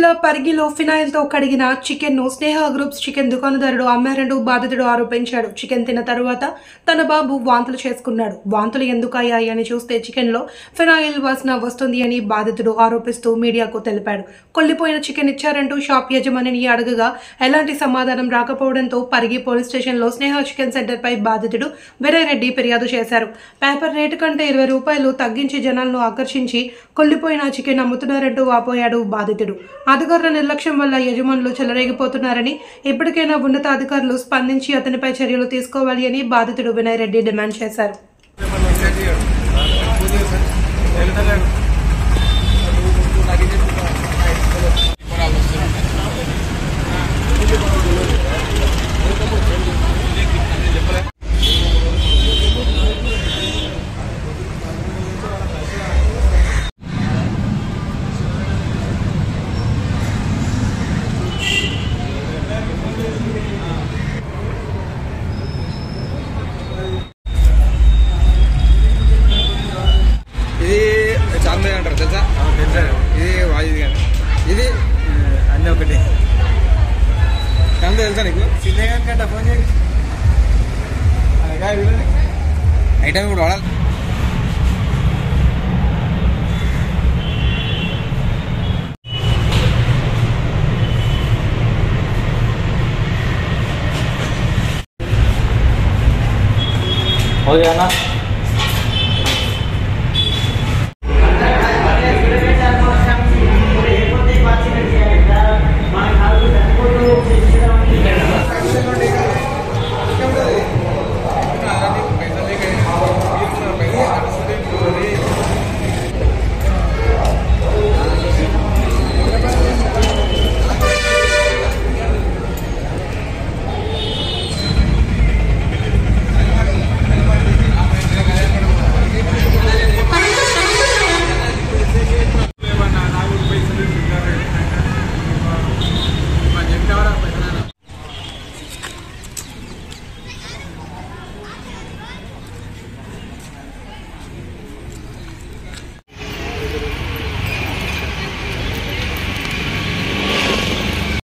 జిల్లా పరిగిలో ఫినాయిల్తో కడిగిన చికెన్ను స్నేహ groups chicken దుకాణదారుడు అమ్మారంటూ బాధితుడు ఆరోపించాడు. చికెన్ తిన్న తరువాత తన బాబు వాంతులు చేసుకున్నాడు. వాంతులు ఎందుకు అయ్యాయి అని చూస్తే చికెన్లో ఫినాయిల్ వాసన వస్తుంది అని బాధితుడు ఆరోపిస్తూ మీడియాకు తెలిపాడు. కొల్లిపోయిన చికెన్ ఇచ్చారంటూ షాప్ యజమానిని అడగగా ఎలాంటి సమాధానం రాకపోవడంతో పరిగి పోలీస్ స్టేషన్లో స్నేహ చికెన్ సెంటర్పై బాధితుడు వినయ్ రెడ్డి ఫిర్యాదు చేశారు. పేపర్ రేటు కంటే 20 రూపాయలు తగ్గించి జనాలను ఆకర్షించి కొల్లిపోయిన చికెన్ అమ్ముతున్నారంటూ వాపోయాడు బాధితుడు. అధికారుల నిర్లక్ష్యం వల్ల యజమానులు చెలరేగిపోతున్నారని, ఇప్పటికైనా ఉన్నతాధికారులు స్పందించి అతనిపై చర్యలు తీసుకోవాలి అని బాధితుడు వినయ్ రెడ్డి డిమాండ్ చేశారు. చార్మినార్ అంటారు తెలుసా? ఇది వాయిది కానీ ఇది అన్నీ ఒకటి చార్మినార్ తెలుసా నీకు? చిన్న ఫోన్ చేయండి ఐటమ్ ఇప్పుడు వాడాలి. हो गया ना।